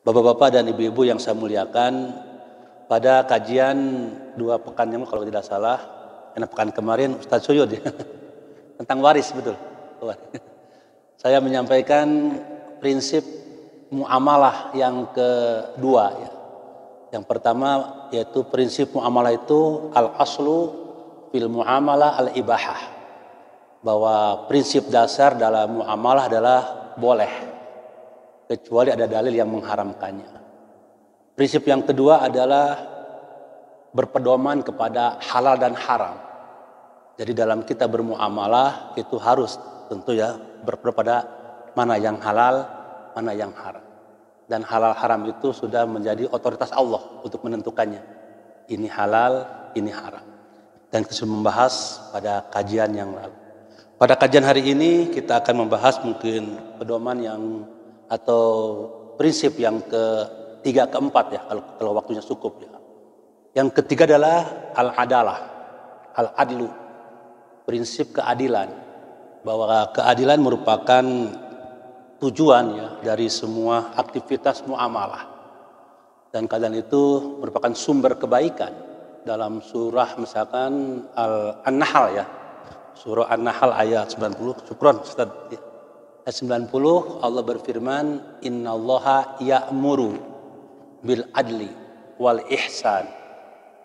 Bapak-bapak dan ibu-ibu yang saya muliakan, pada kajian 2 pekan yang kalau tidak salah, karena pekan kemarin Ustadz Suyud ya, tentang waris, betul. Saya menyampaikan prinsip muamalah yang kedua ya. Yang pertama yaitu prinsip muamalah itu al-aslu fil muamalah al-ibahah. Bahwa prinsip dasar dalam muamalah adalah boleh, kecuali ada dalil yang mengharamkannya. Prinsip yang kedua adalah berpedoman kepada halal dan haram. Jadi dalam kita bermuamalah itu harus tentu ya berpedoman pada mana yang halal, mana yang haram. Dan halal haram itu sudah menjadi otoritas Allah untuk menentukannya. Ini halal, ini haram. Dan kita sudah membahas pada kajian yang lalu. Pada kajian hari ini kita akan membahas mungkin pedoman yang atau prinsip yang ketiga keempat ya kalau waktunya cukup ya. Yang ketiga adalah al-adalah, al-adlu, prinsip keadilan, bahwa keadilan merupakan tujuan ya dari semua aktivitas muamalah, dan keadilan itu merupakan sumber kebaikan. Dalam surah misalkan An-Nahl ya, surah An-Nahl ayat 90, syukron Ustaz ya. Ayat 90 Allah berfirman, innallaha ya'muru bil adli wal ihsan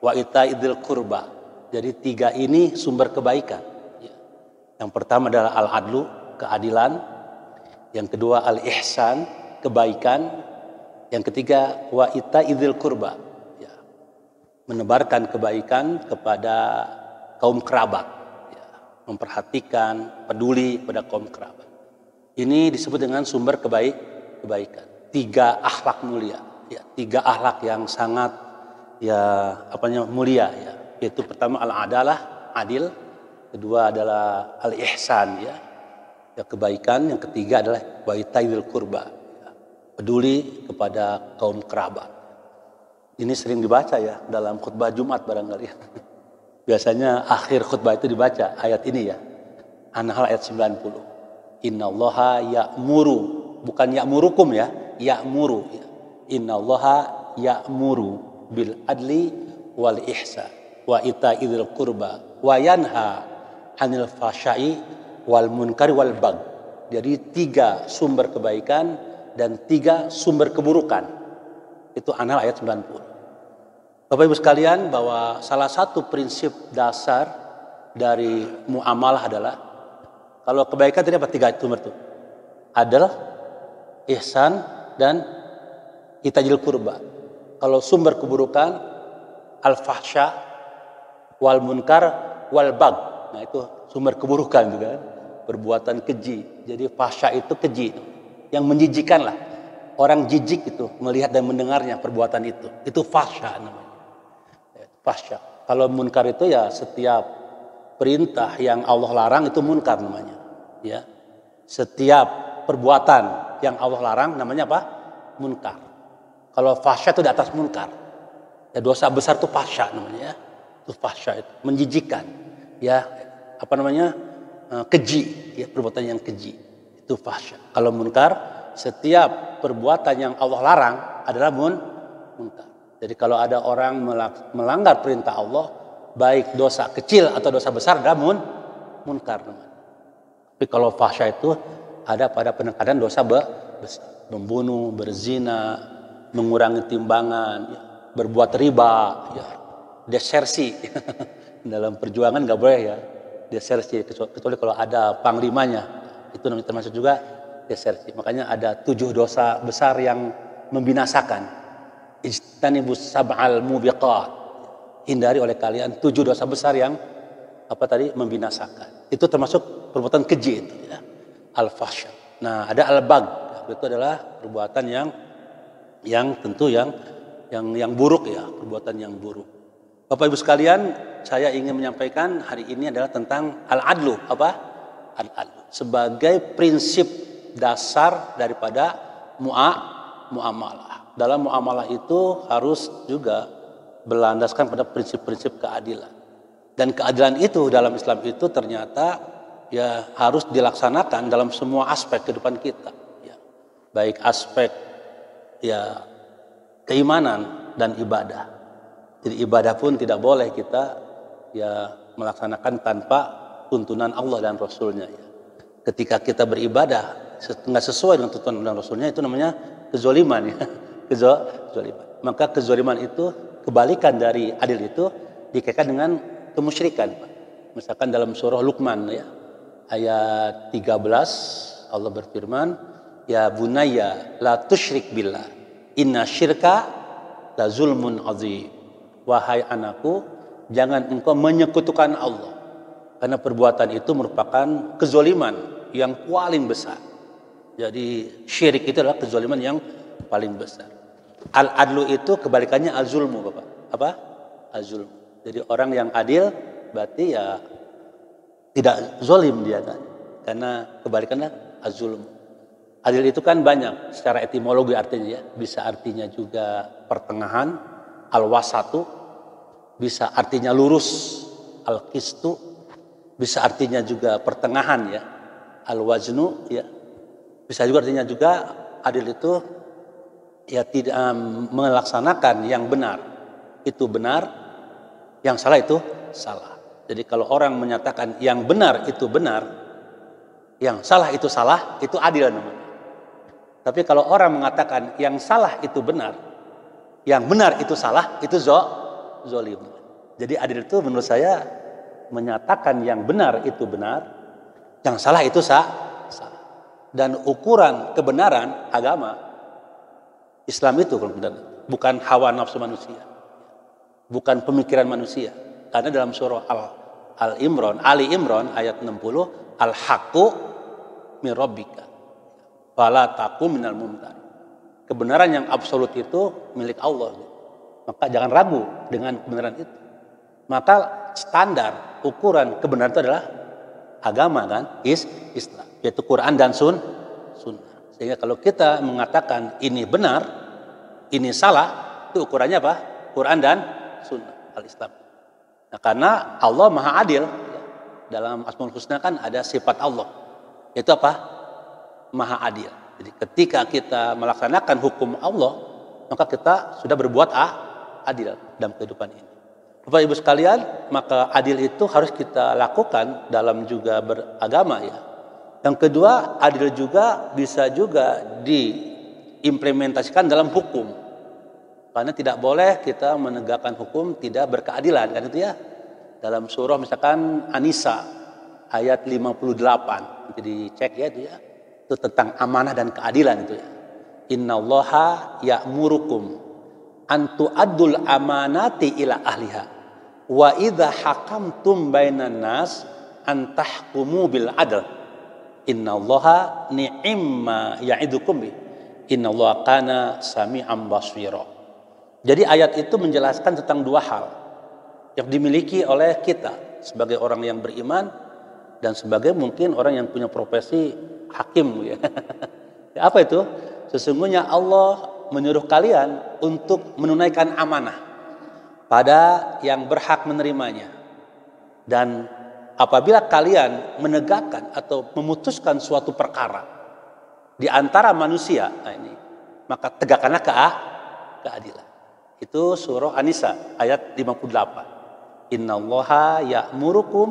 wa itaidil qurba. Jadi 3 ini sumber kebaikan. Yang pertama adalah al-adlu, keadilan. Yang kedua al-ihsan, kebaikan. Yang ketiga wa itaidil qurba, ya, menebarkan kebaikan kepada kaum kerabat, ya, memperhatikan, peduli pada kaum kerabat. Ini disebut dengan sumber kebaikan. 3 akhlak mulia, ya, 3 akhlak yang sangat ya mulia ya. Yaitu pertama al-adalah, adil, kedua adalah al-ihsan ya, kebaikan, yang ketiga adalah wa itaidil qurba, ya, peduli kepada kaum kerabat. Ini sering dibaca ya dalam khutbah Jumat barangkali. Biasanya akhir khutbah itu dibaca ayat ini ya. An-Nahl ayat 90. Innallaha ya'muru, bukan ya'murukum ya, ya'muru ya. Innallaha ya'muru bil adli wal ihsan wa itaidil qurba wa yanha 'anil fahsya'i wal munkari wal bagh. Jadi 3 sumber kebaikan dan 3 sumber keburukan. Itu An-Nahl ayat 90. Bapak Ibu sekalian, bahwa salah satu prinsip dasar dari muamalah adalah, kalau kebaikan tadi apa 3 sumber itu? Adl, ihsan, dan itaidil qurba. Kalau sumber keburukan al-fahsya wal munkar wal bagh. Nah itu sumber keburukan juga kan, perbuatan keji. Jadi fahsya itu keji, yang menjijikan lah. Orang jijik itu melihat dan mendengarnya perbuatan itu. Itu fahsya namanya. Fahsya. Kalau munkar itu ya setiap perintah yang Allah larang itu munkar namanya. Ya. Setiap perbuatan yang Allah larang namanya apa? Munkar. Kalau fahsya itu di atas munkar. Ya, dosa besar itu fahsya namanya ya. Itu fahsya itu menjijikan. Ya, apa namanya? Keji, ya, perbuatan yang keji. Itu fahsya. Kalau munkar, setiap perbuatan yang Allah larang adalah munkar. Jadi kalau ada orang melanggar perintah Allah, baik dosa kecil atau dosa besar, adalah munkar. Tapi kalau fahsya itu ada pada penekanan dosa besar, membunuh, berzina, mengurangi timbangan, ya, berbuat riba, ya, desersi. Dalam perjuangan nggak boleh ya desersi, kecuali kalau ada panglimanya, itu termasuk juga desersi. Makanya ada 7 dosa besar yang membinasakan. Ijtanibus sab'al mubiqat, hindari oleh kalian 7 dosa besar yang membinasakan. Itu termasuk perbuatan keji itu ya, al-fahsya. Nah ada al-bagh, itu adalah perbuatan yang tentu yang buruk ya, perbuatan yang buruk. Bapak Ibu sekalian, saya ingin menyampaikan hari ini adalah tentang al-adlu. Al-adlu sebagai prinsip dasar daripada muamalah. Dalam muamalah itu harus juga berlandaskan pada prinsip-prinsip keadilan. Dan keadilan itu dalam Islam itu ternyata ya harus dilaksanakan dalam semua aspek kehidupan kita. Ya. Baik aspek ya keimanan dan ibadah. Jadi ibadah pun tidak boleh kita ya melaksanakan tanpa tuntunan Allah dan Rasulnya. Ya. Ketika kita beribadah nggak sesuai dengan tuntunan dan Rasulnya, itu namanya kezoliman. Ya. Kezoliman. Maka kezoliman itu, kebalikan dari adil itu, dikaitkan dengan kemusyrikan. Misalkan dalam surah Luqman ya, ayat 13 Allah berfirman, ya bunayya la tusyrik billah inna syirka la zulmun azim. Wahai anakku, jangan engkau menyekutukan Allah, karena perbuatan itu merupakan kezoliman yang paling besar. Jadi syirik itu adalah kezoliman yang paling besar. Al-adlu itu kebalikannya al-zulmu, Bapak. Apa? Al-zulmu. Jadi orang yang adil berarti ya tidak zolim dia kan. Karena kebalikannya al-zulmu. Adil itu kan banyak secara etimologi artinya ya. Bisa artinya juga pertengahan, al-wasatu. Bisa artinya lurus, al-qistu. Bisa artinya juga pertengahan ya, al-waznu ya. Bisa juga artinya juga adil itu ya tidak melaksanakan yang benar itu benar, yang salah itu salah. Jadi kalau orang menyatakan yang benar itu benar, yang salah itu salah, itu adil namanya. Tapi kalau orang mengatakan yang salah itu benar, yang benar itu salah, itu zolim. Jadi adil itu menurut saya menyatakan yang benar itu benar, yang salah itu salah. Dan ukuran kebenaran agama Islam itu bukan hawa nafsu manusia, bukan pemikiran manusia. Karena dalam surah Ali Imran ayat 60, al-haqqu min rabbika fala takum minal mumtar. Kebenaran yang absolut itu milik Allah. Maka jangan ragu dengan kebenaran itu. Maka standar ukuran kebenaran itu adalah agama kan, Islam, yaitu Quran dan Sunnah. Sehingga kalau kita mengatakan ini benar, ini salah, itu ukurannya apa? Quran dan Sunnah al-Islam. Nah, karena Allah Maha Adil, dalam Asmaul Husna kan ada sifat Allah, yaitu apa? Maha Adil. Jadi ketika kita melaksanakan hukum Allah, maka kita sudah berbuat adil dalam kehidupan ini. Bapak Ibu sekalian, maka adil itu harus kita lakukan dalam juga beragama ya. Yang kedua, adil juga bisa juga diimplementasikan dalam hukum. Karena tidak boleh kita menegakkan hukum tidak berkeadilan kan itu ya. Dalam surah misalkan An-Nisa ayat 58. Jadi cek ya itu ya. Itu tentang amanah dan keadilan itu ya. Innallaha ya'murukum antu adul amanati ila ahliha wa idza hakamtum bainan nas antahkumu bil adl innallaha ni'imma ya'idukum bi innallaha kana sami'an basira. Jadi ayat itu menjelaskan tentang dua hal yang dimiliki oleh kita sebagai orang yang beriman dan sebagai mungkin orang yang punya profesi hakim ya. Apa itu? Sesungguhnya Allah menyuruh kalian untuk menunaikan amanah pada yang berhak menerimanya. Dan apabila kalian menegakkan atau memutuskan suatu perkara di antara manusia, nah ini, maka tegakkanlah keadilan. Itu surah An-Nisa ayat 58. Innallaha ya'murukum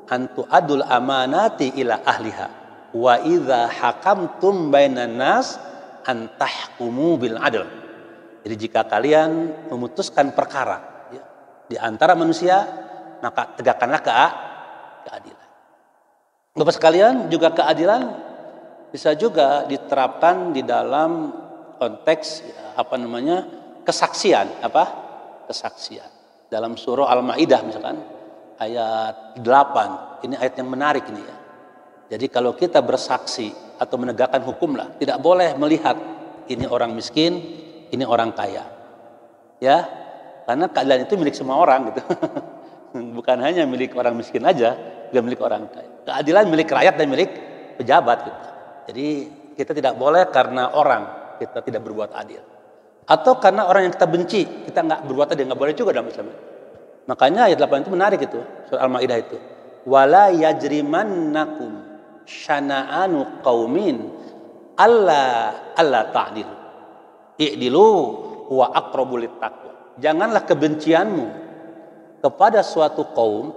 an tu'adul amanati ila ahliha wa idza hakamtum bainan nas antahkumu bil adl. Jadi jika kalian memutuskan perkara ya, di antara manusia, maka tegakkanlah keadilan. Bapak sekalian, juga keadilan bisa juga diterapkan di dalam konteks ya, kesaksian. Kesaksian. Dalam surah Al-Maidah misalkan ayat 8. Ini ayat yang menarik ini ya. Jadi kalau kita bersaksi atau menegakkan hukum lah, tidak boleh melihat ini orang miskin, ini orang kaya. Ya, karena keadilan itu milik semua orang gitu. Bukan hanya milik orang miskin aja, juga milik orang kaya. Keadilan milik rakyat dan milik pejabat gitu. Jadi kita tidak boleh karena orang kita tidak berbuat adil. Atau karena orang yang kita benci, kita nggak berbuat adil, nggak boleh juga dalam Islam. Makanya ayat 8 itu menarik itu, surah Al-Maidah itu. Wala yajrimannakum syana'anu qaumin alla ta'dilu i'dilu wa aqrabu littaqwa. Janganlah kebencianmu kepada suatu kaum,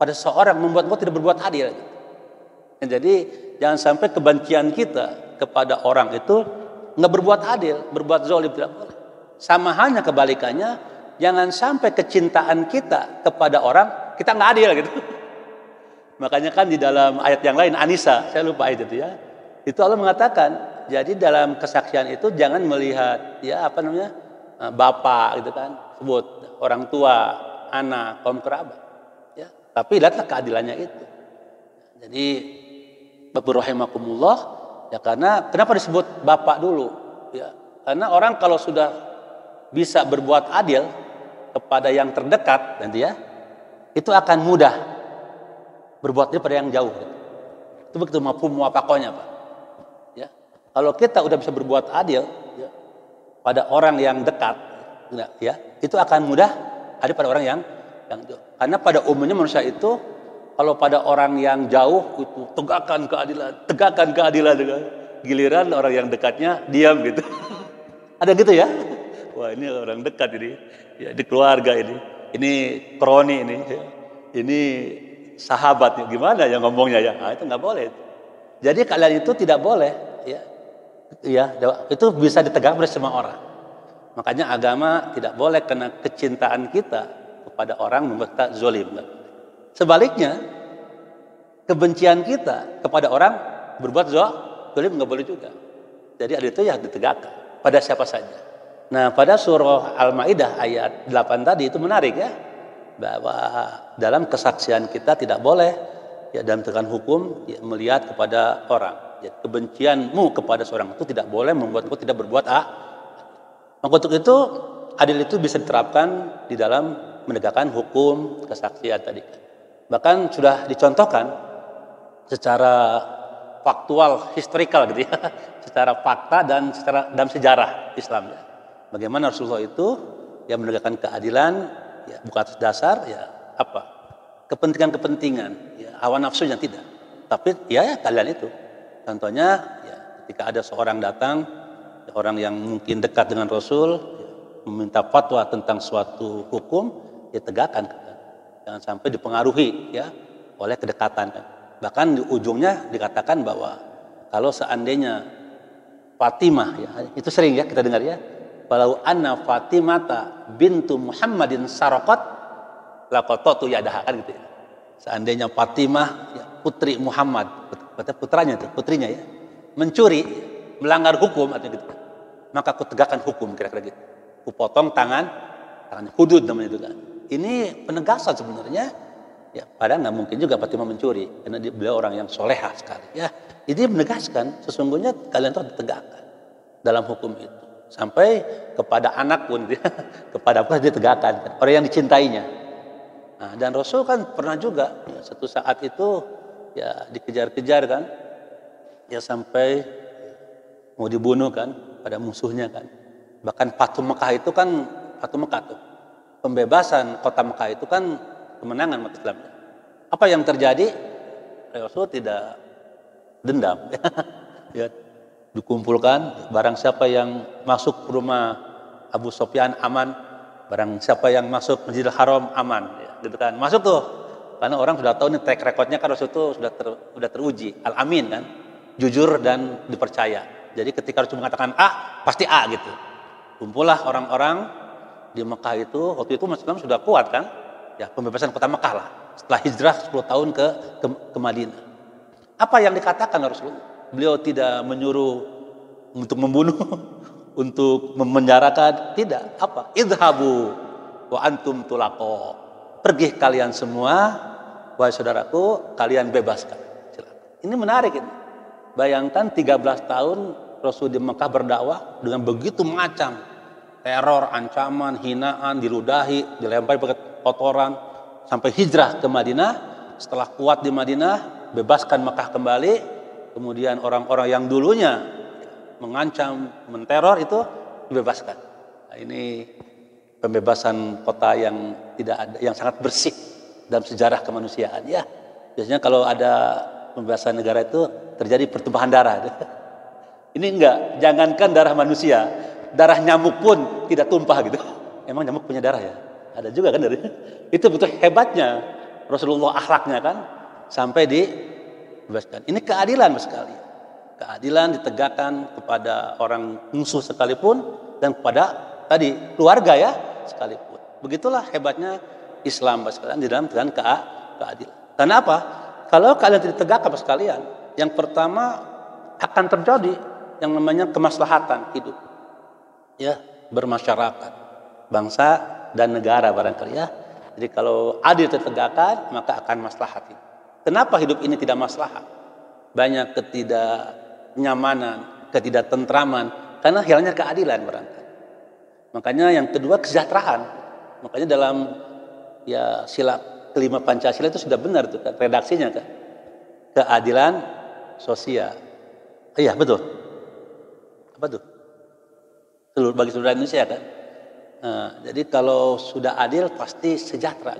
pada seorang membuat engkau tidak berbuat adil. Jadi jangan sampai kebencian kita kepada orang itu nggak berbuat adil, berbuat zalim, tidak boleh. Sama halnya kebalikannya, jangan sampai kecintaan kita kepada orang kita nggak adil gitu. Makanya kan di dalam ayat yang lain An-Nisa, saya lupa ayat itu ya. Itu Allah mengatakan, jadi dalam kesaksian itu jangan melihat bapak gitu kan, sebut orang tua, anak, kaum kerabat. Ya, tapi lihatlah keadilannya itu. Jadi Bapak rahimakumullah, ya karena kenapa disebut bapak dulu? Ya, karena orang kalau sudah bisa berbuat adil kepada yang terdekat nanti ya, itu akan mudah berbuatnya pada yang jauh. Itu begitu mafhum muwafaqahnya, Pak. Ya. Kalau kita udah bisa berbuat adil ya, pada orang yang dekat, ya, itu akan mudah ada pada orang yang jauh. Karena pada umumnya manusia itu kalau pada orang yang jauh itu tegakkan keadilan dengan giliran orang yang dekatnya diam gitu. Ada gitu ya? Wah, ini orang dekat ini, ya di keluarga ini kroni ini sahabat, gimana ya ngomongnya ya? Nah, itu nggak boleh. Jadi kalian itu tidak boleh, ya itu bisa ditegakkan oleh semua orang. Makanya agama tidak boleh karena kecintaan kita kepada orang membuat kita zalim. Sebaliknya, kebencian kita kepada orang berbuat zalim nggak boleh juga. Jadi ada itu ya ditegakkan pada siapa saja. Nah, pada surah Al-Maidah ayat 8 tadi itu menarik ya, bahwa dalam kesaksian kita tidak boleh ya dalam tekan hukum ya, melihat kepada orang. Ya, kebencianmu kepada seorang itu tidak boleh membuatmu tidak berbuat Maka untuk itu adil itu bisa diterapkan di dalam menegakkan hukum kesaksian tadi. Bahkan sudah dicontohkan secara faktual, historikal gitu ya, secara fakta dan secara dalam sejarah Islam ya. Bagaimana Rasulullah itu yang menegakkan keadilan ya, bukan atas dasar ya kepentingan ya, hawa nafsunya tidak, tapi ya kalian itu. Contohnya ya, ketika ada seorang datang, ya, orang yang mungkin dekat dengan Rasul ya, meminta fatwa tentang suatu hukum, ya tegakkan kan. Jangan sampai dipengaruhi ya oleh kedekatan kan. Bahkan di ujungnya dikatakan bahwa kalau seandainya Fatimah ya, itu sering ya kita dengar ya, walau anna Fatimata bintu Muhammadin saraqat laqatatu yadaha, kan gitu ya. Seandainya Fatimah ya, putri Muhammad, putrinya ya, mencuri, melanggar hukum atau gitu, maka aku tegakkan hukum, kira-kira gitu. Aku potong tangannya, hudud namanya itu kan. Ini penegasan sebenarnya. Ya, padahal nggak mungkin juga Fatimah mencuri, karena beliau orang yang solehah sekali. Ya, ini menegaskan sesungguhnya kalian itu ditegakkan dalam hukum itu. Sampai kepada anak pun kepada apa dia tegakkan, orang yang dicintainya. Nah, dan Rasul kan pernah juga ya, satu saat itu ya dikejar-kejar kan, ya sampai mau dibunuh kan pada musuhnya kan. Bahkan Fathu Mekah itu kan, Fathu Mekah tuh pembebasan kota Mekah itu kan kemenangan umat Islam. Apa yang terjadi? Rasul tidak dendam. Ya, dikumpulkan barang siapa yang masuk ke rumah Abu Sufyan aman, barang siapa yang masuk Masjidil Haram aman, ya, gitu kan. Masuk tuh. Karena orang sudah tahu nih track recordnya kan Rasul itu sudah teruji, Al-Amin kan, jujur dan dipercaya. Jadi ketika Rasul mengatakan A, pasti A gitu. Kumpullah orang-orang di Mekah itu, waktu itu Islam sudah kuat kan, ya pembebasan kota Mekah lah. Setelah hijrah 10 tahun ke Madinah. Apa yang dikatakan Rasulullah? Beliau tidak menyuruh untuk membunuh, untuk memenjarakan, tidak. Apa? Idhabu wa antum tulaqo. Pergi kalian semua, wahai saudaraku, kalian bebaskan. Ini menarik ini. Bayangkan 13 tahun Rasul di Mekah berdakwah dengan begitu macam teror, ancaman, hinaan, diludahi, dilempari pakai kotoran, sampai hijrah ke Madinah. Setelah kuat di Madinah, bebaskan Mekah kembali. Kemudian orang-orang yang dulunya mengancam, menteror itu dibebaskan. Nah, ini pembebasan kota yang tidak ada, yang sangat bersih dalam sejarah kemanusiaan. Ya, biasanya kalau ada pembebasan negara itu terjadi pertumpahan darah. Ini enggak, jangankan darah manusia, darah nyamuk pun tidak tumpah gitu. Emang nyamuk punya darah ya? Ada juga kan dari itu betul hebatnya Rasulullah akhlaknya kan sampai dibebaskan. Ini keadilan sekali. Keadilan ditegakkan kepada orang musuh sekalipun dan kepada tadi keluarga ya sekalipun. Begitulah hebatnya Islam sekalian di dalam dengan keadilan. Karena apa? Kalau keadilan tidak ditegakkan sekalian, yang pertama akan terjadi yang namanya kemaslahatan hidup. Ya, bermasyarakat, bangsa dan negara barangkali ya. Jadi kalau adil ditegakkan, maka akan maslahat. Kenapa hidup ini tidak maslahat? Banyak ketidaknyamanan, ketidaktentraman karena hilangnya keadilan barangkali. Makanya yang kedua kesejahteraan. Makanya dalam ya sila kelima Pancasila itu sudah benar tuh kan, redaksinya kan. Keadilan sosial. Iya, betul. Apa tuh? Bagi seluruh Indonesia kan. Nah, jadi kalau sudah adil pasti sejahtera.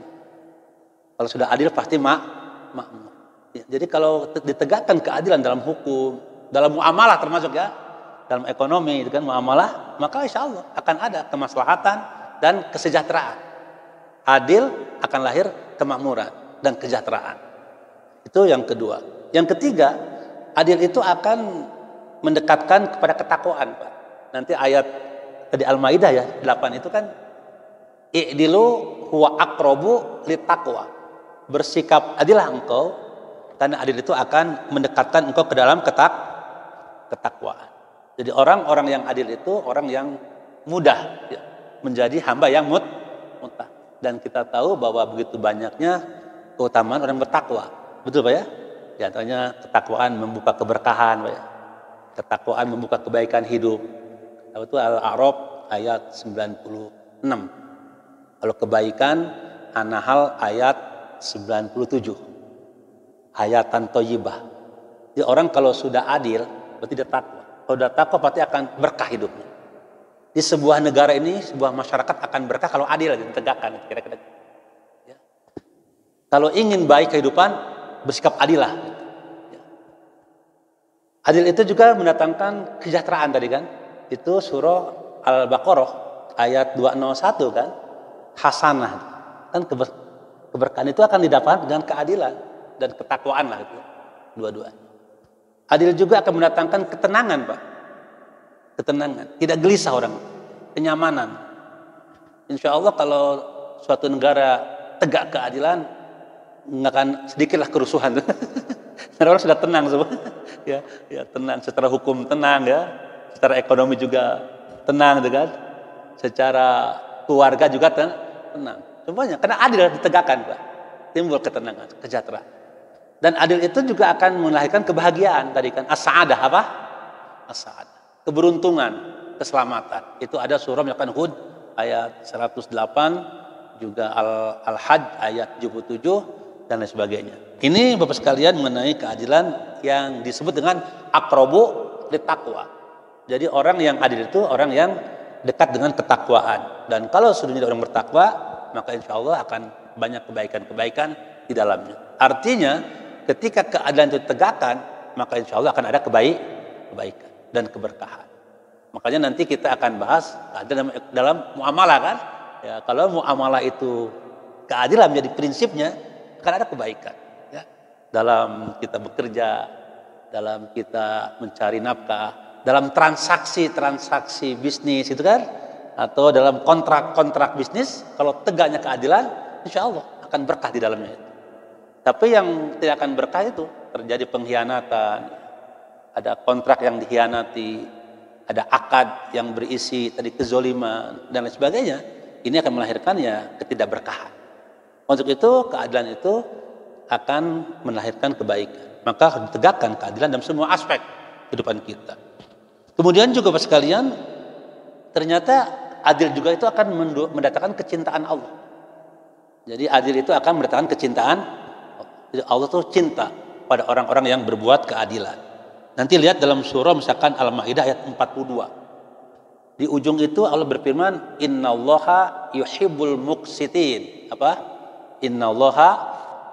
Kalau sudah adil pasti makmur. Ya, jadi kalau ditegakkan keadilan dalam hukum, dalam muamalah termasuk ya, dalam ekonomi itu kan muamalah, maka insya Allah akan ada kemaslahatan dan kesejahteraan. Adil akan lahir kemakmuran dan kesejahteraan. Itu yang kedua. Yang ketiga, adil itu akan mendekatkan kepada ketakwaan, Pak. Nanti ayat di Al-Maidah ya 8 itu kan i'dilu huwa aqrabu littaqwa. Bersikap adillah engkau karena adil itu akan mendekatkan engkau ke dalam ketakwaan. Jadi orang-orang yang adil itu orang yang mudah ya, menjadi hamba yang muttaqin. Dan kita tahu bahwa begitu banyaknya keutamaan orang bertakwa. Betul Pak ya? Di antaranya ketakwaan membuka keberkahan Pak ya. Ketakwaan membuka kebaikan hidup. Itu Al-A'raf ayat 96. Kalau kebaikan An-Nahl ayat 97. Hayatan thayyibah. Jadi orang kalau sudah adil berarti dia takwa. Kalau sudah takwa pasti akan berkah hidupnya. Di sebuah negara ini, sebuah masyarakat akan berkah kalau adil ditegakkan kira-kira. Ya. Kalau ingin baik kehidupan, bersikap adil lah. Ya. Adil itu juga mendatangkan kesejahteraan tadi kan. Itu surah Al-Baqarah ayat 201 kan. Hasanah. Kan keberkahan itu akan didapatkan dengan keadilan dan ketakwaan lah itu. Dua-duanya. Adil juga akan mendatangkan ketenangan, Pak. Ketenangan, tidak gelisah orang, kenyamanan. Insya Allah kalau suatu negara tegak keadilan, nggak akan sedikitlah kerusuhan. Karena orang sudah tenang semua, ya tenang. Secara hukum tenang ya, secara ekonomi juga tenang, kan? Secara keluarga juga tenang. Semuanya, karena adil ditegakkan, Pak. Timbul ketenangan, kesejahteraan. Dan adil itu juga akan melahirkan kebahagiaan tadi kan. As-sa'adah apa? As-sa'adah. Keberuntungan, keselamatan. Itu ada surah misalkan Hud ayat 108, juga Al-Hajj ayat 77 dan lain sebagainya. Ini Bapak sekalian mengenai keadilan yang disebut dengan aqrabu littaqwa. Jadi orang yang adil itu orang yang dekat dengan ketakwaan. Dan kalau sudah menjadi orang bertakwa, maka insya Allah akan banyak kebaikan-kebaikan di dalamnya. Artinya ketika keadilan itu ditegakkan, maka insya Allah akan ada kebaikan dan keberkahan. Makanya nanti kita akan bahas keadilan dalam muamalah kan. Ya, kalau muamalah itu keadilan menjadi prinsipnya, akan ada kebaikan. Ya. Dalam kita bekerja, dalam kita mencari nafkah, dalam transaksi bisnis itu kan, atau dalam kontrak bisnis, kalau tegaknya keadilan, insya Allah akan berkah di dalamnya. Tapi yang tidak akan berkah itu terjadi pengkhianatan. Ada kontrak yang dikhianati, ada akad yang berisi tadi kezoliman dan lain sebagainya. Ini akan melahirkan ya ketidakberkahan. Untuk itu keadilan itu akan melahirkan kebaikan. Maka harus ditegakkan keadilan dalam semua aspek kehidupan kita. Kemudian juga Bapak sekalian, ternyata adil juga itu akan mendatangkan kecintaan Allah. Jadi adil itu akan mendatangkan kecintaan. Jadi Allah itu cinta pada orang-orang yang berbuat keadilan. Nanti lihat dalam surah misalkan Al-Maidah ayat 42. Di ujung itu Allah berfirman, Innallaha yuhibbul muqsitin. Apa? Innallaha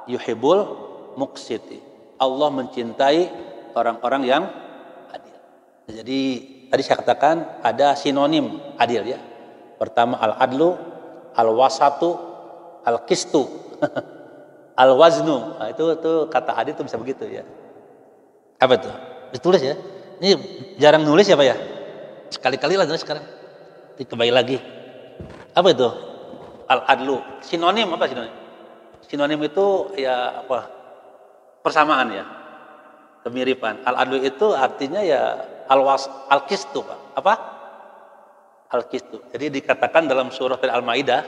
yuhibbul muqsitin. Allah mencintai orang-orang yang adil. Jadi tadi saya katakan ada sinonim adil ya. Pertama al-adlu, al-wasatu, al-qistu, al-waznu. Nah, itu kata adil itu bisa begitu ya. Apa itu? Ditulis ya. Ini jarang nulis ya Pak ya. Sekali-kali lah nulis sekarang. Kembali lagi. Apa itu? Al-adlu. Sinonim apa sinonim? Sinonim itu ya apa? Persamaan ya. Kemiripan. Al-adlu itu artinya ya al-qistu, Pak. Apa? Al-qistu. Jadi dikatakan dalam surah Al-Maidah,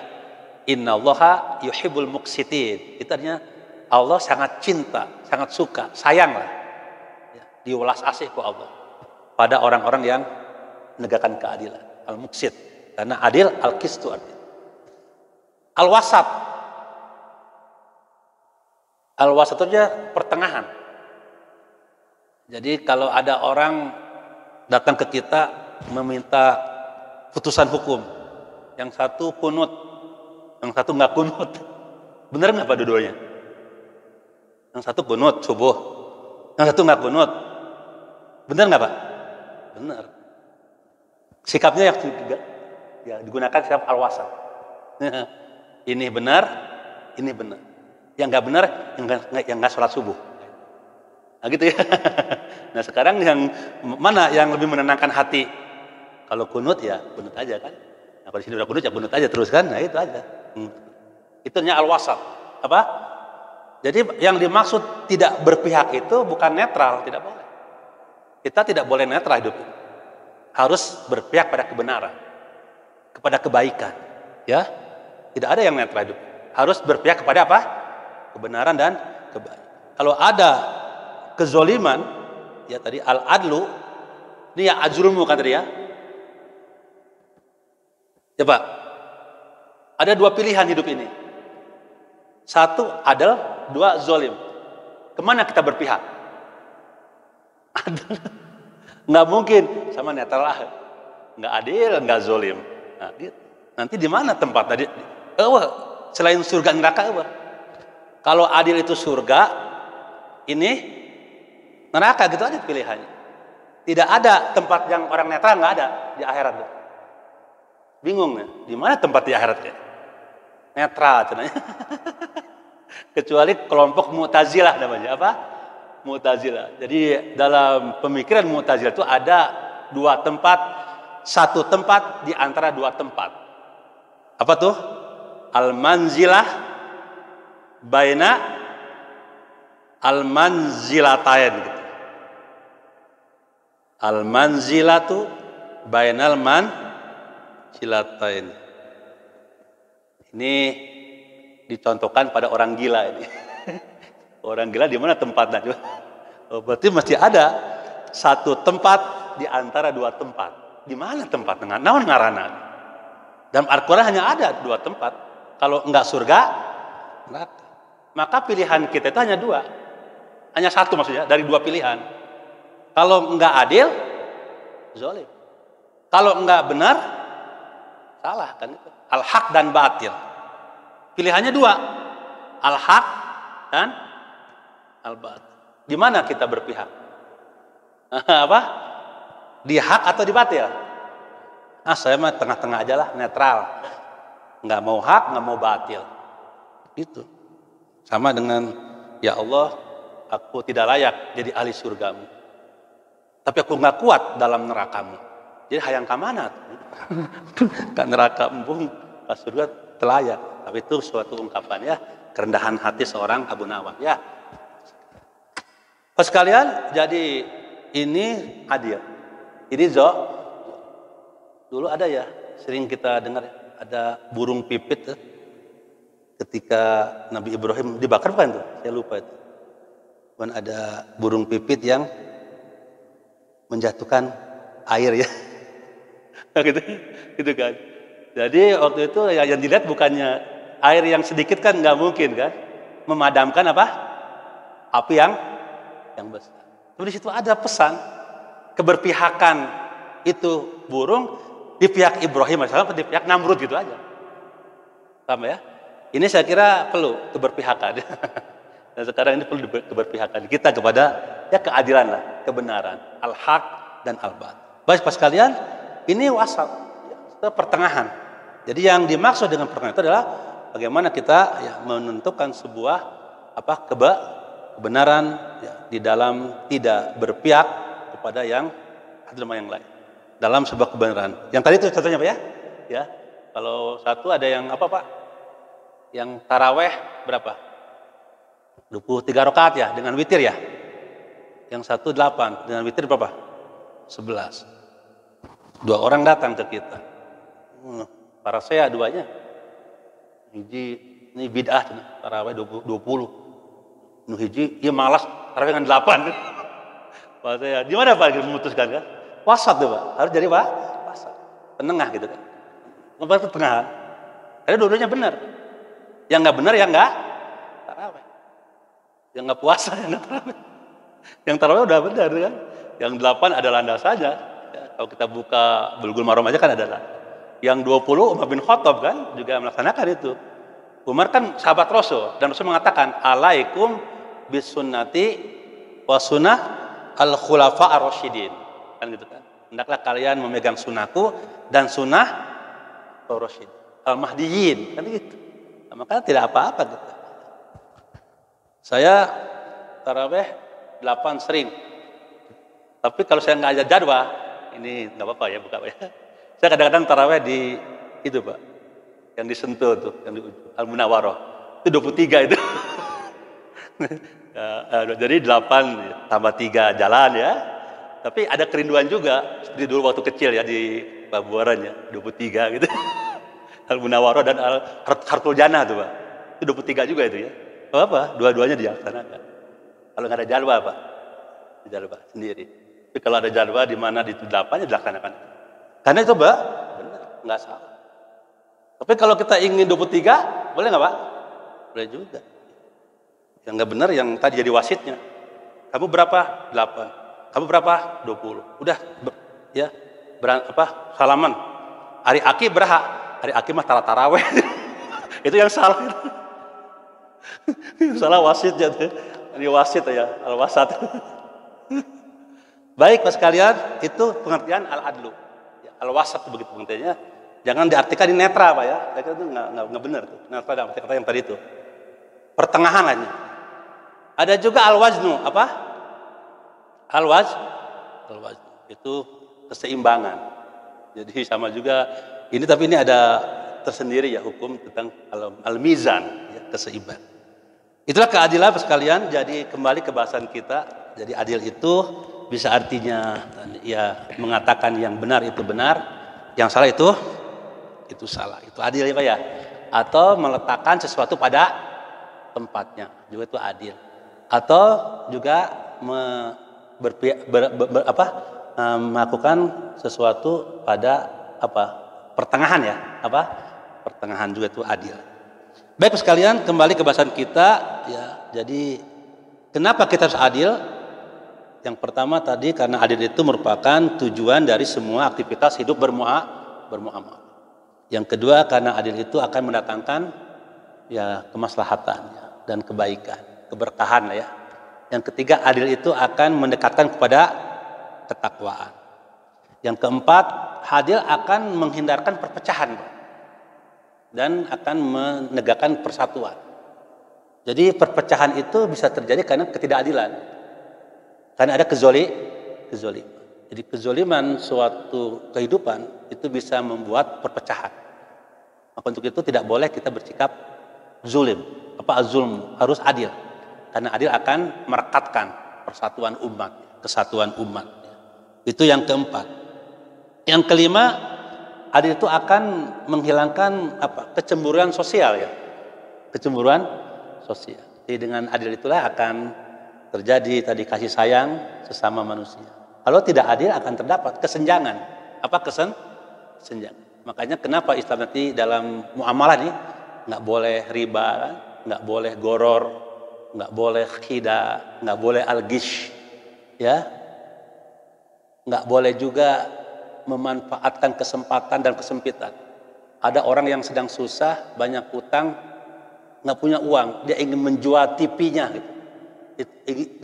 innallaha yuhibbul muqsitin. Itu artinya Allah sangat cinta, sangat suka, sayang lah. Ya, diulas asih ku Allah pada orang-orang yang menegakkan keadilan. Al-muqsit. Karena adil, al-qistu artinya. Al-wasat. Al-wasat itu pertengahan. Jadi kalau ada orang datang ke kita meminta putusan hukum, yang satu kunut, yang satu nggak kunut, benar nggak Pak dua-duanya? Yang satu kunut subuh, yang satu nggak kunut, benar nggak Pak? Benar. Sikapnya yang ya, digunakan sikap al-wasat. Ini benar, ini benar. Yang nggak benar, yang nggak sholat subuh. Nah gitu ya. Nah sekarang yang mana yang lebih menenangkan hati? Kalau kunut ya kunut aja kan. Nah kalau di sini udah kunut ya kunut aja terus kan. Nah itu aja. Itu hanya al-wasat. Apa? Jadi yang dimaksud tidak berpihak itu bukan netral, tidak boleh. Kita tidak boleh netral hidup ini. Harus berpihak pada kebenaran, kepada kebaikan. Ya, tidak ada yang netral hidup. Harus berpihak kepada apa? Kebenaran dan kebaikan. Kalau ada kezoliman, ya tadi al-adlu, ini ya ajrulmu kan tadi ya. Coba, ada dua pilihan hidup ini. Satu adil, dua zolim. Kemana kita berpihak? Nggak mungkin sama netral lah. Nggak adil, nggak zolim. Nah, nanti di mana tempat tadi? Selain surga neraka apa? Kalau adil itu surga, ini neraka gitu aja pilihannya. Tidak ada tempat yang orang netral, nggak ada di akhirat. Bingung ya, di mana tempat di akhirat ya? Netral cenanya. Kecuali kelompok Mu'tazilah namanya apa? Mu'tazilah. Jadi dalam pemikiran Mu'tazilah itu ada dua tempat, satu tempat di antara dua tempat. Apa tuh? Al-manzilah baina al-manzilatain gitu. Al-manzilatu bainal manzilatain. Ini dicontohkan pada orang gila ini. Orang gila di mana tempatnya? Oh, berarti mesti ada satu tempat di antara dua tempat. Di mana tempat? Naon ngaranna? Dalam Al-Quran hanya ada dua tempat. Kalau enggak surga, neraka. Maka pilihan kita itu hanya dua. Hanya satu maksudnya, dari dua pilihan. Kalau enggak adil, zalim. Kalau enggak benar, salah kan itu. Al-haq dan batil. Pilihannya dua. Al-haq dan al-batil. Di mana kita berpihak? Apa? Di hak atau di batil? Saya mah tengah-tengah aja lah, netral. Nggak mau hak, nggak mau batil. Itu. Sama dengan, ya Allah, aku tidak layak jadi ahli surgamu. Tapi aku nggak kuat dalam nerakamu. Jadi hayang ke mana? Ke neraka embung, ke surga telayak. Tapi itu suatu ungkapan ya, kerendahan hati seorang Abu Nawas ya. Pas sekalian, jadi ini adil. Ini dulu ada ya, sering kita dengar ada burung pipit ketika Nabi Ibrahim dibakar bukan tuh? Saya lupa itu. Dan ada burung pipit yang menjatuhkan air ya. gitu kan. Jadi waktu itu yang dilihat bukannya air yang sedikit kan nggak mungkin kan memadamkan apa? Api yang besar. Tapi di situ ada pesan keberpihakan itu burung di pihak Ibrahim atau di pihak Namrud gitu aja. Paham ya? Ini saya kira perlu keberpihakan. Dan sekarang ini perlu keberpihakan kita kepada ya keadilan lah, kebenaran, al-haq dan al-batil. Baik pas kalian, ini wasat, itu pertengahan. Jadi yang dimaksud dengan pertengahan itu adalah bagaimana kita menentukan sebuah kebenaran di dalam tidak berpihak kepada yang satu sama yang lain dalam sebuah kebenaran. Yang tadi itu contohnya Pak ya? Ya. Kalau satu ada yang apa Pak? Yang taraweh berapa? 23 rakaat ya dengan witir ya. Yang satu 8 dengan witir berapa? 11. 2 orang datang ke kita. Para saya duanya. Ini bid'ah taraweh 20. Nu hiji ieu malas taraweh dengan 8. Pak saya, gimana Pak memutuskan kan? Wasat tuh Pak. Harus jadi Pak, wasat. Penengah gitu kan. Ngapa itu tengah? Karena dua-duanya benar. Yang enggak benar yang enggak taraweh. Yang enggak puasa yang enggak taraweh. Yang taraweh udah benar kan. Yang 8 ada landas saja. Ya, kalau kita buka Bulughul Maram aja kan ada. Yang 20 Umar bin Khattab kan juga melaksanakan itu. Umar kan sahabat Rasul dan Rasul mengatakan alaikum bisunnati wa sunnah al-khulafa ar-rasyidin. Kan gitu kan. Hendaklah kalian memegang sunnahku dan sunnah ar-rasyid al-mahdiyin kan gitu. Nah, maka tidak apa-apa gitu. Saya tarawih 8 sering. Tapi kalau saya nggak ada jadwal, ini nggak apa-apa ya buka ya. Saya kadang-kadang tarawih di itu Pak, yang disentuh tuh, yang di Al-Munawwarah. Itu 23 itu. Jadi 8 tambah 3 jalan ya. Tapi ada kerinduan juga, seperti dulu waktu kecil ya di Pabuaran ya, 23 gitu. Al-Munawwarah dan Al-Hartul Jannah tuh Pak. Itu 23 juga itu ya. Apa? Dua-duanya dilaksanakan. Kalau nggak ada jadwal Pak, di jadwal sendiri. Tapi kalau ada jadwal di mana di 8-nya dilaksanakan. Karena itu Pak, benar, nggak salah. Tapi kalau kita ingin 23, boleh nggak Pak? Boleh juga. Yang nggak benar yang tadi jadi wasitnya. Kamu berapa? 8. Kamu berapa? 20. Udah, ya, salaman. Hari Aki berapa? Hari Aki mah taraweh. Itu yang salah. Salah wasitnya tuh. Ini wasit ya, al-wasat. Baik Mas kalian, itu pengertian al-adlu. Ya, al-wasat begitu pengertiannya. Jangan diartikan di netra Pak ya. Saya kira itu nggak benar tuh. Netra dalam kata yang tadi itu. Pertengahan lainnya. Ada juga al-waznu, apa? Al-waznu itu keseimbangan. Jadi sama juga ini, tapi ini ada tersendiri ya hukum tentang al-mizan, ya, keseimbangan. Itulah keadilan sekalian. Jadi kembali ke bahasan kita. Jadi adil itu bisa artinya ya mengatakan yang benar itu benar, yang salah itu salah. Itu adil ya Pak ya. Atau meletakkan sesuatu pada tempatnya, juga itu adil. Atau juga melakukan sesuatu pada pertengahan ya, pertengahan juga itu adil. Baik sekalian, kembali ke bahasan kita ya. Jadi kenapa kita harus adil? Yang pertama tadi karena adil itu merupakan tujuan dari semua aktivitas hidup bermuamalah. Yang kedua karena adil itu akan mendatangkan ya kemaslahatan ya, dan kebaikan, keberkahan ya. Yang ketiga adil itu akan mendekatkan kepada ketakwaan. Yang keempat, adil akan menghindarkan perpecahan dan akan menegakkan persatuan. Jadi perpecahan itu bisa terjadi karena ketidakadilan. Karena ada kezoliman. Jadi kezoliman suatu kehidupan itu bisa membuat perpecahan. Maka untuk itu tidak boleh kita bersikap zulim. Az-zulm harus adil. Karena adil akan merekatkan persatuan umat, kesatuan umat. Itu yang keempat. Yang kelima, adil itu akan menghilangkan kecemburuan sosial ya. Kecemburuan sosial. Jadi dengan adil itulah akan terjadi tadi kasih sayang sesama manusia. Kalau tidak adil akan terdapat kesenjangan. Kesenjangan. Makanya kenapa Islam nanti dalam muamalah nih nggak boleh riba, nggak boleh goror, nggak boleh khida, nggak boleh al-ghish, ya, nggak boleh juga memanfaatkan kesempatan dan kesempitan. Ada orang yang sedang susah, banyak utang, nggak punya uang, dia ingin menjual TV-nya gitu,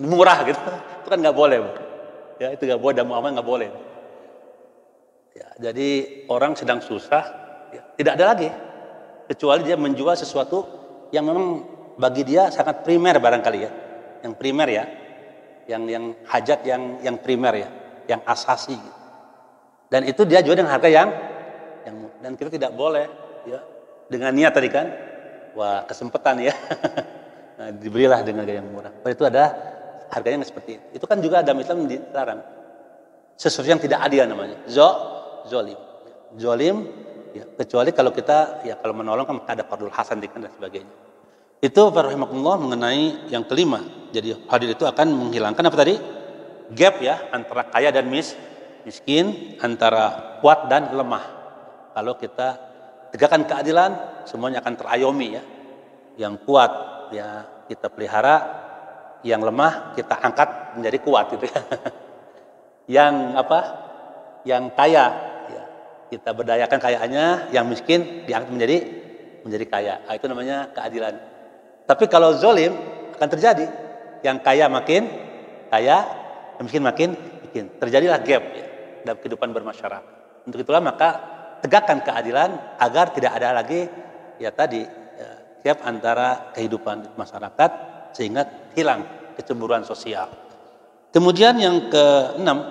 murah gitu, itu kan nggak boleh, ya itu nggak boleh, dan muamalah nggak boleh. Ya, jadi orang sedang susah, ya, tidak ada lagi kecuali dia menjual sesuatu yang memang bagi dia sangat primer barangkali ya, yang primer ya, yang hajat yang primer ya, yang asasi. Gitu. Dan itu dia jual dengan harga yang dan kita tidak boleh ya dengan niat tadi kan, wah kesempatan ya, nah, diberilah dengan harga yang murah. Itu ada harganya seperti itu. Itu kan juga dalam Islam dilarang. Sesuatu yang tidak adil namanya zolim ya, kecuali kalau kita ya kalau menolong kan ada fardul hasan dan sebagainya. Itu rahimahullah mengenai yang kelima. Jadi hadis itu akan menghilangkan apa tadi, gap ya antara kaya dan miskin, antara kuat dan lemah. Kalau kita tegakkan keadilan, semuanya akan terayomi ya. Yang kuat ya kita pelihara, yang lemah kita angkat menjadi kuat gitu ya. Yang apa? Yang kaya ya, kita berdayakan kayaannya, yang miskin diangkat menjadi kaya. Nah, itu namanya keadilan. Tapi kalau zolim akan terjadi, yang kaya makin kaya, yang miskin makin miskin. Terjadilah gap ya, dalam kehidupan bermasyarakat. Untuk itulah maka tegakkan keadilan agar tidak ada lagi ya tadi ya, gap antara kehidupan masyarakat sehingga hilang kecemburuan sosial. Kemudian yang keenam,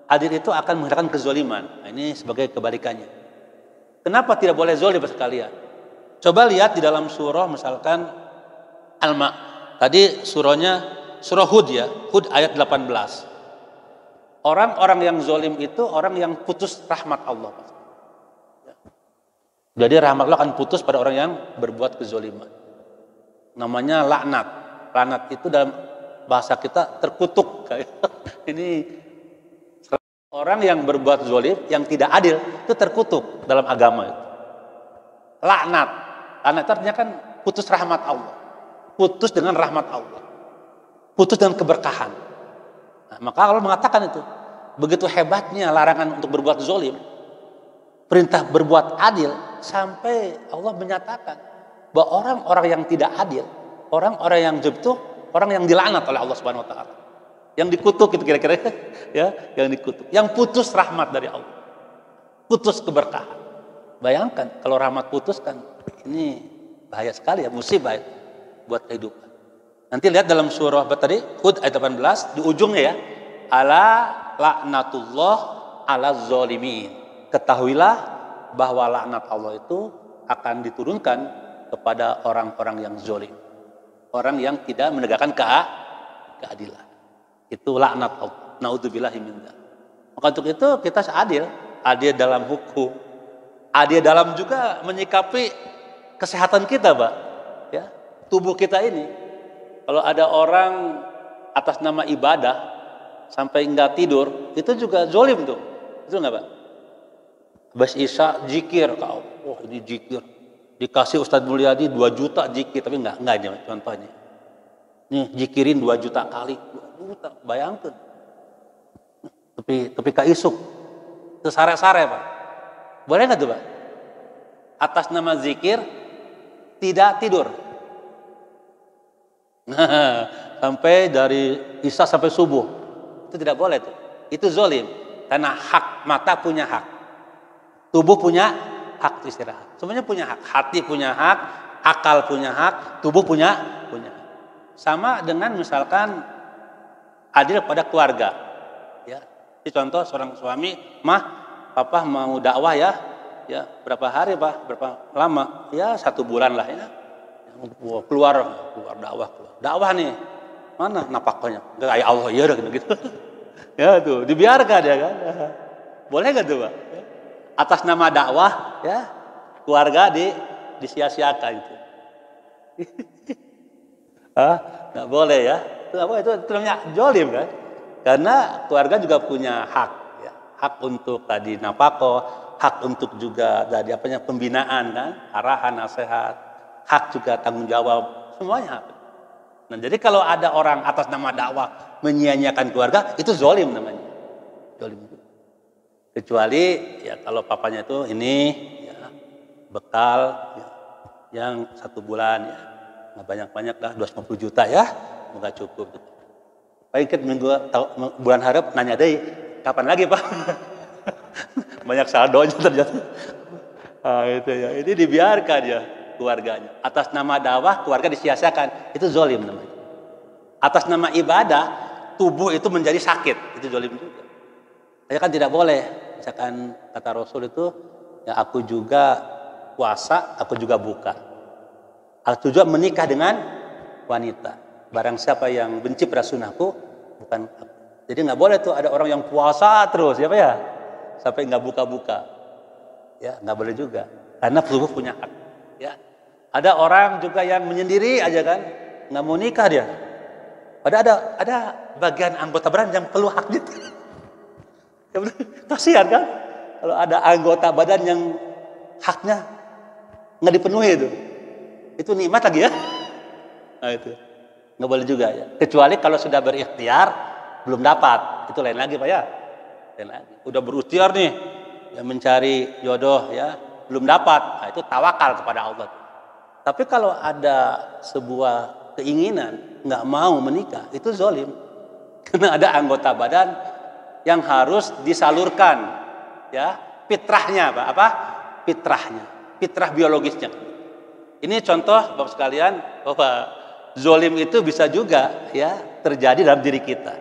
adil itu akan menghilangkan kezoliman. Nah, ini sebagai kebalikannya. Kenapa tidak boleh zolim sekalian? Coba lihat di dalam surah misalkan Al-Ma. Tadi surahnya surah Hud ya, Hud ayat 18. Orang-orang yang zolim itu orang yang putus rahmat Allah. Jadi rahmat Allah akan putus pada orang yang berbuat kezoliman. Namanya laknat. Laknat itu dalam bahasa kita terkutuk. Ini orang yang berbuat zolim, yang tidak adil itu terkutuk dalam agama itu. Laknat. Laknat itu artinya kan putus rahmat Allah. Putus dengan rahmat Allah. Putus dengan keberkahan. Nah, maka Allah mengatakan itu. Begitu hebatnya larangan untuk berbuat zolim, perintah berbuat adil, sampai Allah menyatakan bahwa orang-orang yang tidak adil, orang-orang yang zolim itu orang yang dilaknat oleh Allah Subhanahu wa taala. Yang dikutuk itu kira-kira ya, yang dikutuk, yang putus rahmat dari Allah. Putus keberkahan. Bayangkan kalau rahmat putus kan ini bahaya sekali ya, musibah itu buat kehidupan. Nanti lihat dalam surah tadi Hud ayat 18 di ujungnya ya, ala laknatullah ala zolimin. Ketahuilah bahwa laknat Allah itu akan diturunkan kepada orang-orang yang zolim, orang yang tidak menegakkan keadilan. Itu laknat Allah. Naudzubillahi min dzalik. Maka untuk itu kita adil dalam hukum, adil dalam juga menyikapi kesehatan kita, Pak. Ya, tubuh kita ini. Kalau ada orang atas nama ibadah sampai enggak tidur, itu juga zolim tuh. Itu enggak, Pak? Habis Isya zikir, kau. Oh, ini zikir. Dikasih Ustadz Mulyadi 2 juta zikir, tapi enggak aja contohnya. Nih, zikirin 2 juta kali. 2 juta, bayangkan. Tapi kaisuk. Itu sare-sare, Pak. Boleh enggak tuh, Pak? Atas nama zikir tidak tidur. Nah, sampai dari Isya sampai subuh. Itu tidak boleh tuh. Itu zolim. Karena hak, mata punya hak. Tubuh punya hak istirahat. Semuanya punya hak. Hati punya hak, akal punya hak, tubuh punya hak. Sama dengan misalkan adil pada keluarga. Ya. Ini contoh seorang suami, mah, papa mau dakwah ya. Ya, berapa hari, Pak? Berapa lama? Ya, 1 bulan lah ya. Keluar dakwah nih, mana napakahnya? Kayak Allah ya udah gitu. Ya tuh dibiarkan ya kan, boleh nggak tuh, Pak? Atas nama dakwah ya keluarga disia-siakan gitu. Nggak boleh ya, itu namanya zolim kan, karena keluarga juga punya hak ya. Hak untuk tadi napako, hak untuk juga tadi pembinaan kan, arahan nasihat, hak juga tanggung jawab, semuanya hak. Nah, jadi kalau ada orang atas nama dakwah menyia-nyiakan keluarga, itu zolim namanya. Zolim. Kecuali ya kalau papanya itu ini ya, bekal ya, yang 1 bulan ya, nggak banyak-banyak lah, 250 juta ya, nggak cukup. Paling kan bulan harap nanya deh, kapan lagi, Pak? Banyak saldonya ternyata. Itu ya. Ini dibiarkan ya keluarganya. Atas nama dakwah keluarga disia-siakan. Itu zolim namanya. Atas nama ibadah tubuh itu menjadi sakit. Itu zolim juga. Saya kan tidak boleh. Misalkan kata Rasul itu, ya aku juga puasa, aku juga buka. Aku juga menikah dengan wanita. Barang siapa yang benci pada sunnahku, bukan aku. Jadi nggak boleh tuh ada orang yang puasa terus, ya Pak ya, sampai nggak buka-buka. Ya nggak boleh juga. Karena tubuh punya hak. Ya. Ada orang juga yang menyendiri aja kan, nggak mau nikah dia. Padahal ada bagian anggota badan yang perlu hak gitu. Ya betul, kasihan kan? Kalau ada anggota badan yang haknya nggak dipenuhi itu nikmat lagi ya. Nah itu nggak boleh juga ya. Kecuali kalau sudah berikhtiar belum dapat, itu lain lagi Pak ya. Lain lagi. Udah berikhtiar nih, ya mencari jodoh ya, belum dapat, nah, itu tawakal kepada Allah. Tapi kalau ada sebuah keinginan nggak mau menikah, itu zolim. Karena ada anggota badan yang harus disalurkan, ya fitrahnya apa? Fitrah biologisnya. Ini contoh Bapak sekalian bahwa zolim itu bisa juga ya terjadi dalam diri kita.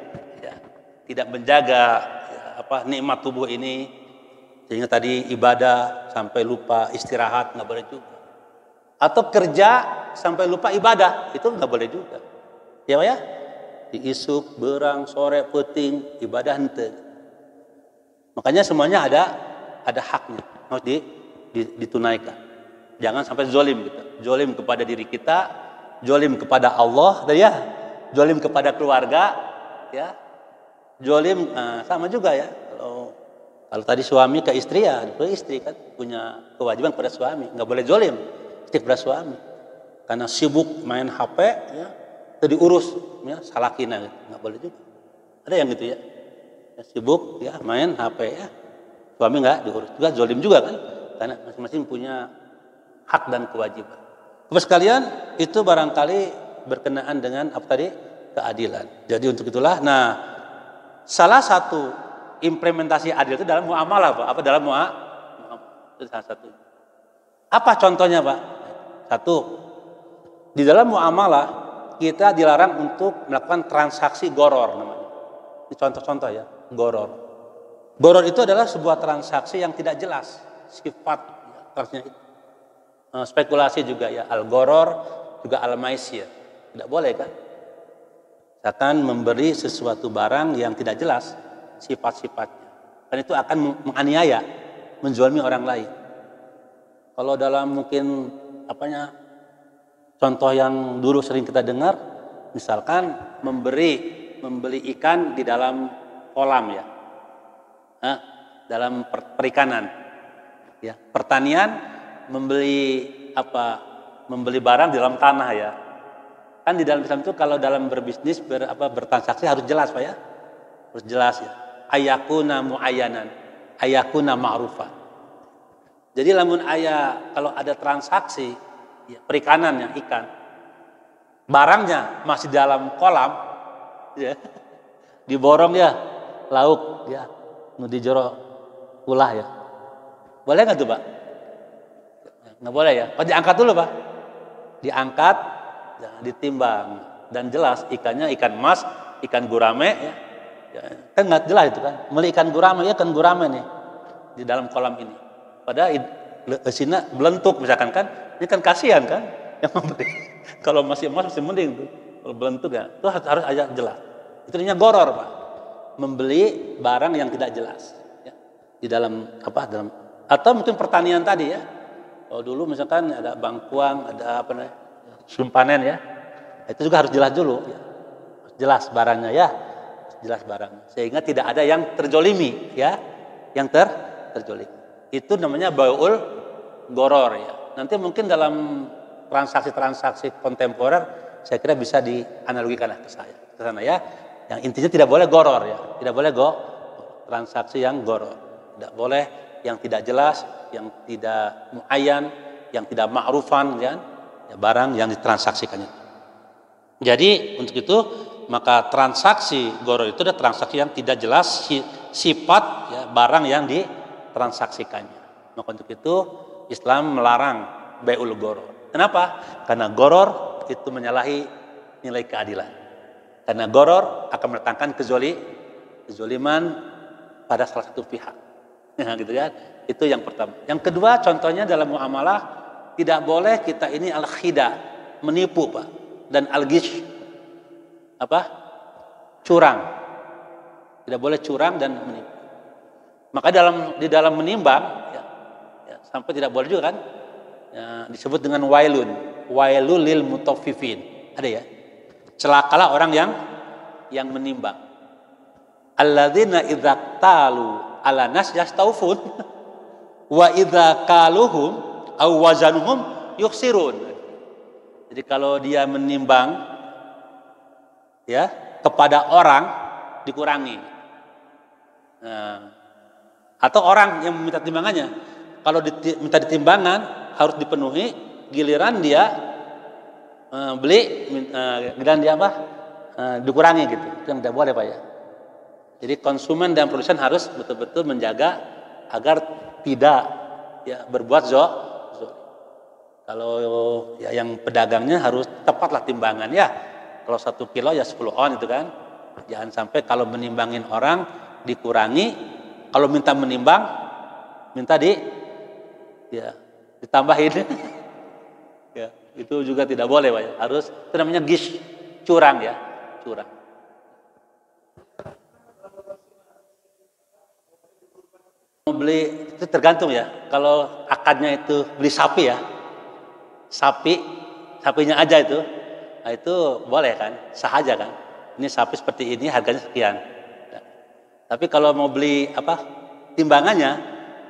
Ya, tidak menjaga ya, nikmat tubuh ini sehingga tadi ibadah sampai lupa istirahat nggak boleh juga. Atau kerja sampai lupa ibadah itu nggak boleh juga. Ya Pak ya? Diisuk, berang, sore, peting, ibadah hente. Makanya semuanya ada haknya, harus ditunaikan. Jangan sampai zolim kita. Zolim kepada diri kita, zolim kepada Allah, ya, zolim kepada keluarga, ya, zolim sama juga ya. Kalau tadi suami ke istri ya, istri kan punya kewajiban kepada suami, nggak boleh zolim istri kepada suami. Karena sibuk main HP, ya, itu diurus, ya, salakina, gitu. Nggak boleh juga. Ada yang gitu ya, sibuk, ya, main HP, ya, suami nggak diurus juga, zolim juga kan, karena masing-masing punya hak dan kewajiban. Bapak sekalian, itu barangkali berkenaan dengan apa tadi? Keadilan. Jadi untuk itulah, nah, salah satu implementasi adil itu dalam muamalah, Pak. Apa dalam muamalah? Itu salah satu. Apa contohnya, Pak? Satu, di dalam muamalah kita dilarang untuk melakukan transaksi goror namanya. Ini contoh-contoh ya, goror. Goror itu adalah sebuah transaksi yang tidak jelas sifat ya, itu. Spekulasi juga ya, al-goror juga al-maisir. Tidak boleh kan? Akan memberi sesuatu barang yang tidak jelas sifat-sifatnya. Dan itu akan menganiaya, menzalimi orang lain. Kalau dalam mungkin contoh yang dulu sering kita dengar, misalkan membeli ikan di dalam kolam ya, dalam perikanan, ya, pertanian membeli barang di dalam tanah ya, kan di dalam Islam itu kalau dalam berbisnis bertransaksi harus jelas Pak ya, harus jelas ya, ayakuna muayyanan, ayakuna ma'rufan. Jadi kalau ada transaksi ya, perikanan ya, ikan, barangnya masih dalam kolam, ya, diborong ya, lauk ya, nu dijero ulah ya, boleh nggak tuh Pak? Nggak boleh ya. Diangkat dulu Pak, diangkat, ditimbang dan jelas ikannya ikan emas, ikan gurame ya, kan nggak jelas itu kan. Beli ikan gurame ya, ikan gurame nih di dalam kolam ini. Padahal isinya belentuk misalkan kan, ini kan kasihan kan yang membeli. Kalau masih emas masih mending tuh. Kalau belentuk ya, itu harus aja jelas. Itu namanya goror Pak. Membeli barang yang tidak jelas ya. Di dalam atau mungkin pertanian tadi ya. Kalau dulu misalkan ada bangkuang, ada simpanan ya. Itu juga harus jelas dulu ya. Jelas barangnya ya. Jelas barangnya. Sehingga tidak ada yang terjolimi ya. Yang terjolimi. Itu namanya bai'ul goror ya. Nanti mungkin dalam transaksi-transaksi kontemporer saya kira bisa dianalogikan ke sana ya. Yang intinya tidak boleh goror ya. Tidak boleh transaksi yang goror. Tidak boleh yang tidak jelas, yang tidak muayyan, yang tidak ma'rufan ya, barang yang ditransaksikannya. Jadi untuk itu maka transaksi goror itu adalah transaksi yang tidak jelas sifat ya, barang yang ditransaksikannya. Maka untuk itu Islam melarang bai'ul gharar. Kenapa? Karena gharar itu menyalahi nilai keadilan. Karena gharar akan mendatangkan kezoliman pada salah satu pihak. Nah, gitu kan? Itu yang pertama. Yang kedua, contohnya dalam muamalah tidak boleh kita ini al-khida, menipu, Pak, dan al-ghish, curang. Tidak boleh curang dan menipu. Maka di dalam menimbang ya, sampai tidak boleh juga kan? Ya, disebut dengan wailul lil mutaffifin. Ada ya? Celakalah orang yang menimbang. Alladzina idza talu ala nas yastawfun wa idza kaluhum aw wazanuhum yukhsirun. Jadi kalau dia menimbang ya kepada orang dikurangi. Nah, atau orang yang meminta timbangannya, kalau minta ditimbangan harus dipenuhi, giliran dia giliran dia dikurangi gitu. Itu yang tidak boleh, Pak ya. Jadi konsumen dan produsen harus betul-betul menjaga agar tidak ya berbuat kalau ya yang pedagangnya harus tepatlah timbangan ya. Kalau 1 kilo ya 10 on itu kan. Jangan sampai kalau menimbangin orang dikurangi, kalau minta menimbang minta ditambahin. Ya, itu juga tidak boleh, Pak ya. Harus itu namanya gish, curang ya, curang. Mau beli itu tergantung ya. Kalau akadnya itu beli sapi ya, sapinya aja itu, nah itu boleh kan, sah aja kan. Ini sapi seperti ini harganya sekian. Ya. Tapi kalau mau beli timbangannya,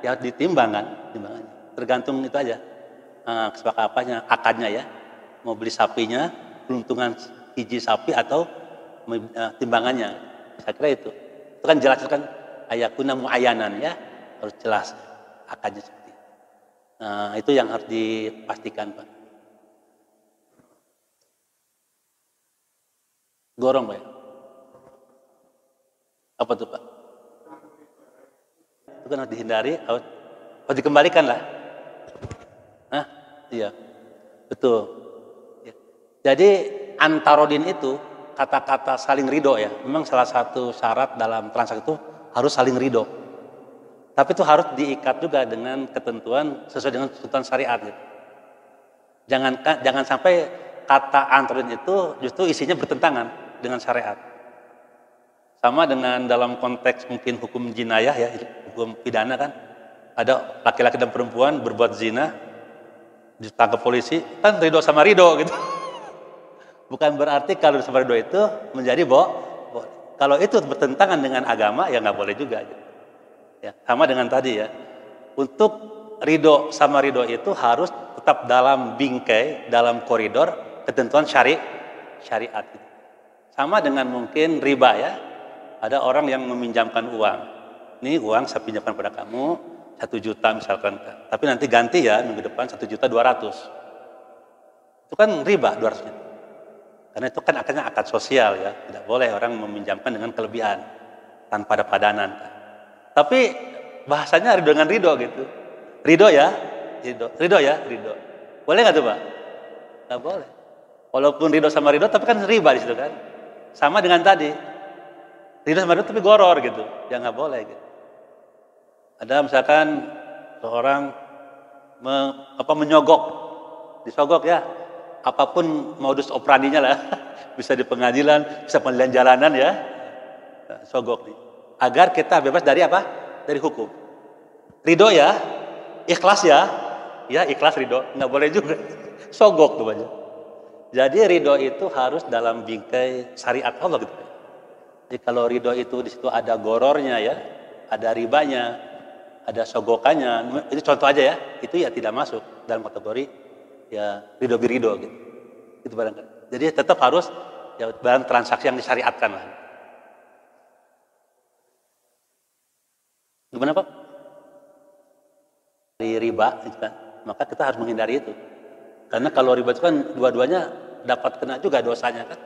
ya ditimbangkan timbangannya. Tergantung itu aja, kesepakatannya, akadnya ya. Mau beli sapinya, peruntungan hiji sapi atau timbangannya. Saya kira itu kan jelas kan ayakuna muayyanan ya. Harus jelas akadnya seperti itu. Nah, itu yang harus dipastikan, Pak. Gorong, Pak. Apa tuh, Pak? Itu kan harus dihindari, harus dikembalikan lah. Nah, iya, betul. Ya. Jadi antarodin itu kata-kata saling ridho ya. Memang salah satu syarat dalam transaksi itu harus saling ridho. Tapi itu harus diikat juga dengan ketentuan sesuai dengan tuntutan syariat. Gitu. Jangan sampai kata antarodin itu justru isinya bertentangan dengan syariat. Sama dengan dalam konteks mungkin hukum jinayah ya, hukum pidana kan. Ada laki-laki dan perempuan berbuat zina, ditangkap polisi, kan ridho sama ridho gitu. Bukan berarti kalau sama ridho itu menjadi kalau itu bertentangan dengan agama ya nggak boleh juga. Gitu. Ya, sama dengan tadi ya. Untuk ridho sama ridho itu harus tetap dalam bingkai, dalam koridor ketentuan syariat. Gitu. Sama dengan mungkin riba ya. Ada orang yang meminjamkan uang. Ini uang saya pinjamkan pada kamu 1 juta misalkan. Tapi nanti ganti ya minggu depan 1.200.000. Itu kan riba 200-nya. Karena itu kan akadnya akad sosial ya. Tidak boleh orang meminjamkan dengan kelebihan tanpa ada padanan. Tapi bahasanya dengan ridho gitu. Ridho ya. Boleh nggak tuh, Pak? Nggak boleh. Walaupun ridho sama ridho tapi kan riba di situ kan. Sama dengan tadi. Ridho sama ridho tapi goror gitu. Ya nggak boleh gitu. Ada misalkan seorang menyogok, disogok ya, apapun modus operandinya lah, bisa di pengadilan, bisa pengadilan jalanan ya, sogok nih, agar kita bebas dari apa? Dari hukum. Ridho ya, ikhlas ya ikhlas ridho, nggak boleh juga, sogok tuh aja. Jadi ridho itu harus dalam bingkai syariat Allah gitu. Jadi kalau ridho itu di situ ada gorornya ya, ada ribanya, ada sogokannya, itu contoh aja ya, itu ya tidak masuk dalam kategori ya ridho birido gitu. Itu barangkali. Jadi tetap harus ya dalam transaksi yang disyariatkan lah. Gimana Pak? Dari riba itu kan, maka kita harus menghindari itu. Karena kalau riba itu kan dua-duanya dapat kena juga dosanya kan.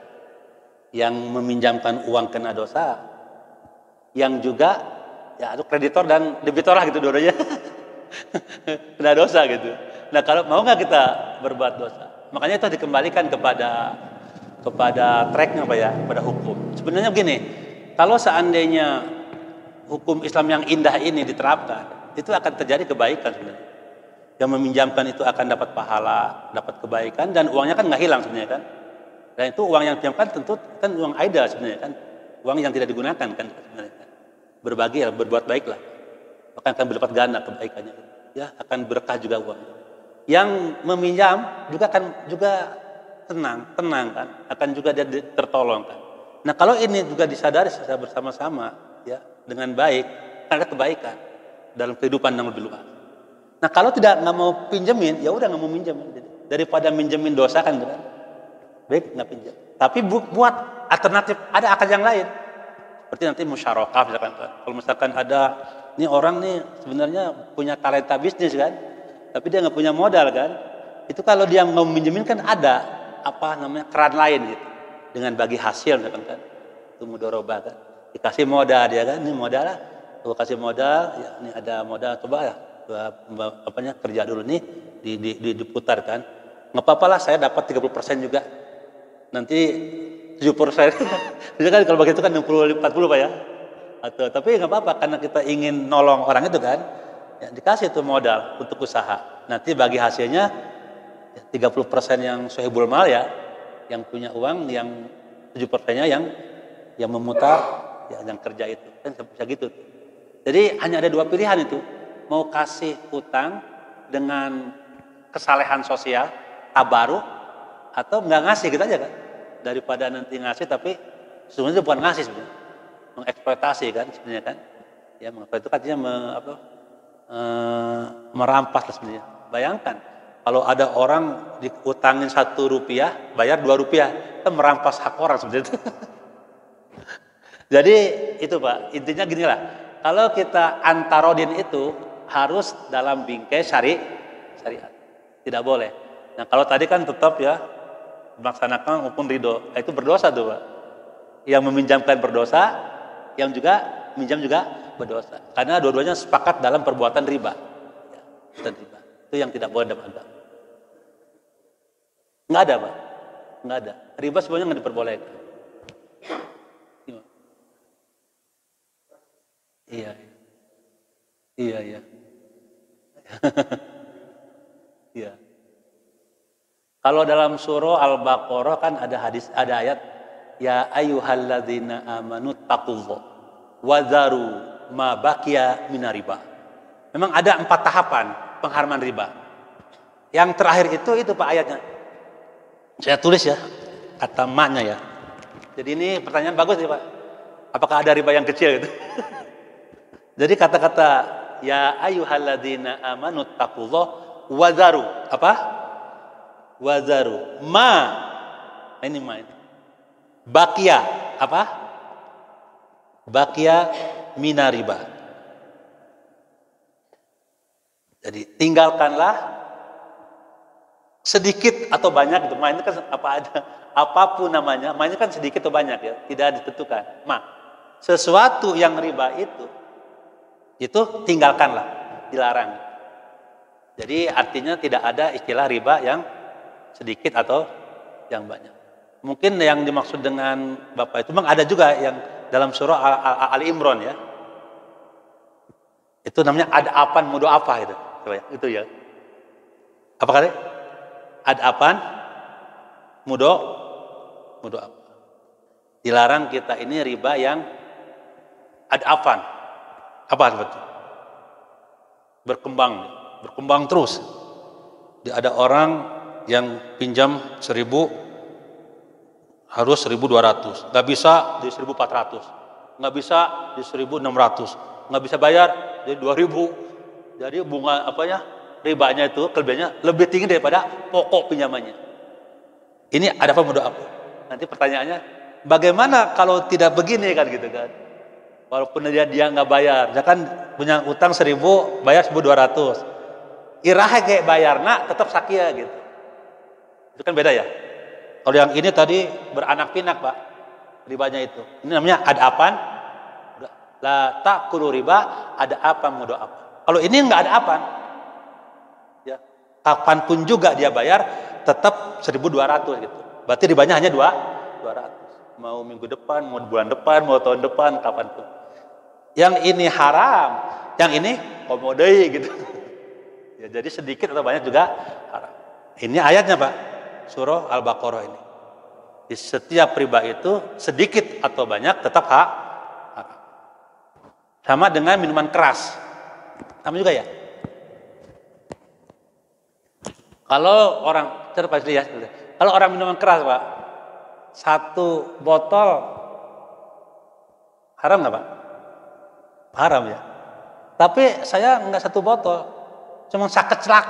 Yang meminjamkan uang kena dosa, yang juga Ya itu kreditor dan debitor lah gitu dua-duanya. Kena dosa gitu. Nah kalau mau nggak kita berbuat dosa? Makanya itu dikembalikan kepada tracknya Pak ya, pada hukum. Sebenarnya begini, kalau seandainya hukum Islam yang indah ini diterapkan, itu akan terjadi kebaikan sebenarnya. Yang meminjamkan itu akan dapat pahala, dapat kebaikan, dan uangnya kan nggak hilang sebenarnya kan. Dan itu uang yang dipinjamkan tentu kan uang idle sebenarnya kan, uang yang tidak digunakan kan sebenarnya kan. Berbagi ya, berbuat baiklah, akan berlipat ganda kebaikannya. Ya akan berkah juga uang. Yang meminjam juga akan juga tenang kan, akan juga dia tertolong kan. Nah kalau ini juga disadari secara bersama-sama ya dengan baik, ada kebaikan dalam kehidupan yang lebih luas. Nah kalau tidak nggak mau pinjemin, ya udah nggak mau minjemin. Daripada minjemin dosa kan, baik nggak pinjam. Tapi buat alternatif, ada akad yang lain. Seperti nanti musyarakah misalkan. Kalau misalkan ada ini orang nih sebenarnya punya talenta bisnis kan, tapi dia nggak punya modal kan. Itu kalau dia mau minjemin kan ada apa namanya keran lain gitu. Dengan bagi hasil misalkan kan. Itu mudharabah kan. Dikasih modal dia kan, ini modal lah. Tuh kasih modal, ya ini ada modal coba ya. Apanya kerja dulu nih diputar kan. Nggak apa-apa lah saya dapat 30% juga. Nanti 70%. Jadi kan kalau begitu kan 60-40 Pak ya. Atau tapi nggak apa-apa karena kita ingin nolong orang itu kan. Ya, dikasih itu modal untuk usaha. Nanti bagi hasilnya 30% yang sohibul mal ya, yang punya uang, yang 7%-nya yang memutar ya, yang kerja itu. Kan bisa gitu. Jadi hanya ada dua pilihan itu. Mau kasih utang dengan kesalehan sosial, tabaruk, atau nggak ngasih gitu aja kan. Daripada nanti ngasih tapi sebenarnya bukan ngasih sebenarnya. Mengeksploitasi kan sebenarnya kan. Ya mengeksploitasi itu artinya merampas lah sebenarnya. Bayangkan kalau ada orang diutangin 1 rupiah, bayar 2 rupiah, itu merampas hak orang sebenarnya. Jadi itu Pak, intinya gini lah. Kalau kita antarodin itu harus dalam bingkai syariat. Tidak boleh. Nah kalau tadi kan tetap ya melaksanakan maupun ridho, itu berdosa tuh Pak. Yang meminjamkan berdosa, yang juga minjam juga berdosa. Karena dua-duanya sepakat dalam perbuatan riba. Ya, riba. Itu yang tidak boleh dalam agama. Nggak ada Pak. Nggak ada. Riba sebenarnya nggak diperbolehkan. Iya. Iya. Iya. Kalau dalam surah Al-Baqarah kan ada hadis, ada ayat ya ayyuhalladzina amanu taqullah wa dzaru ma baqiya minar riba. Memang ada 4 tahapan pengharaman riba. Yang terakhir itu Pak ayatnya. Saya tulis ya, kata maknya ya. Jadi ini pertanyaan bagus nih Pak. Apakah ada riba yang kecil gitu? Jadi kata-kata ya ayyuhalladzina amanu taqullah wa dzaru apa? Wazaru ini ma bakia apa? Bakia minariba. Jadi tinggalkanlah sedikit atau banyak itu. Ma ini kan apa ada apapun namanya. Ma ini kan sedikit atau banyak ya, tidak ditentukan. Sesuatu yang riba itu tinggalkanlah, dilarang. Jadi artinya tidak ada istilah riba yang sedikit atau yang banyak. Mungkin yang dimaksud dengan Bapak itu memang ada juga yang dalam surah Ali Imran ya. Itu namanya ad'afan mudha'afah itu. Itu ya. Apa kata? Ad'afan mudha'afah. Dilarang kita ini riba yang ad'afan. Apa sebetulnya? Berkembang terus. Ada orang yang pinjam 1.000 harus 1.200, nggak bisa di 1.400, nggak bisa di 1.600, nggak bisa bayar di 2.000. Jadi bunga ribanya itu kelebihannya lebih tinggi daripada pokok pinjamannya. Ini ada apa mudah apa? Nanti pertanyaannya, bagaimana kalau tidak begini kan gitu kan? Walaupun dia nggak bayar, dia kan punya utang 1.000, bayar 1.200, irahe kayak bayar, nak tetap sakia gitu. Itu kan beda ya. Kalau yang ini tadi beranak pinak Pak, ribanya itu. Ini namanya ad'afan La ta'kulu riba, ada apa mudo apa. Kalau ini enggak ada apa. Ya. Kapanpun juga dia bayar tetap 1.200 gitu. Berarti ribanya hanya 200. Mau minggu depan, mau bulan depan, mau tahun depan, kapanpun. Yang ini haram, yang ini komodai gitu. Ya, jadi sedikit atau banyak juga haram. Ini ayatnya Pak, surah Al-Baqarah ini. Di setiap riba itu sedikit atau banyak tetap haram. Sama dengan minuman keras, sama juga ya. Kalau orang terpas lihat, kalau orang minuman keras Pak, 1 botol haram nggak Pak? Haram ya. Tapi saya nggak 1 botol, cuma sakecelak.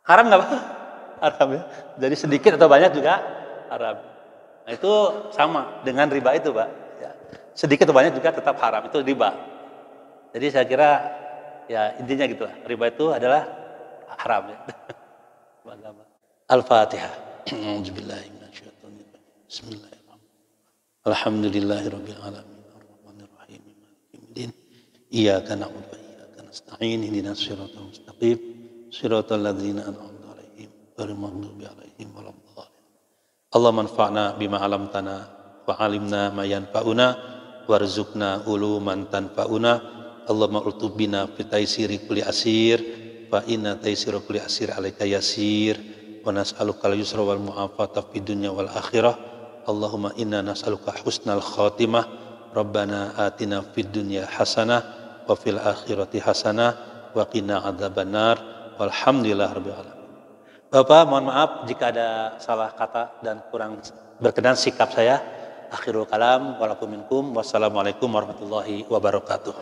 Haram nggak Pak? Haram ya. Jadi sedikit atau banyak juga haram. Nah, itu sama dengan riba itu Pak. Ya. Sedikit atau banyak juga tetap haram, itu riba. Jadi saya kira ya intinya gitulah. Riba itu adalah haram ya. Al-Fatihah. Bismillahirrahmanirrahim. Alhamdulillahirabbil alamin. Arrahmanirrahim. Maliki yaumiddin. Iyyaka na'budu wa iyyaka nasta'in. Ihdinas siratal mustaqim. Siratal ladzina an'amta 'alaihim ghairil maghdubi 'alaihim waladdallin. Allahumma anfa'na bima 'allamtana wa 'allimna ma yanfa'una warzuqna uluman tanfa'una. Allahumma urtubina fi taysiri kulli asir fa inna taysira kulli asir 'alaika yasir wa nas'aluka al-yusra wal mu'afata fid dunya wal akhirah. Allahumma inna nas'aluka husnal khatimah. Rabbana atina fid dunya hasanah wa fil akhirati hasanah wa qina adzabannar. Walhamdulillah rabbil alamin. Bapak, mohon maaf jika ada salah kata dan kurang berkenan sikap saya. Akhirul kalam walakum minkum. Wassalamualaikum warahmatullahi wabarakatuh.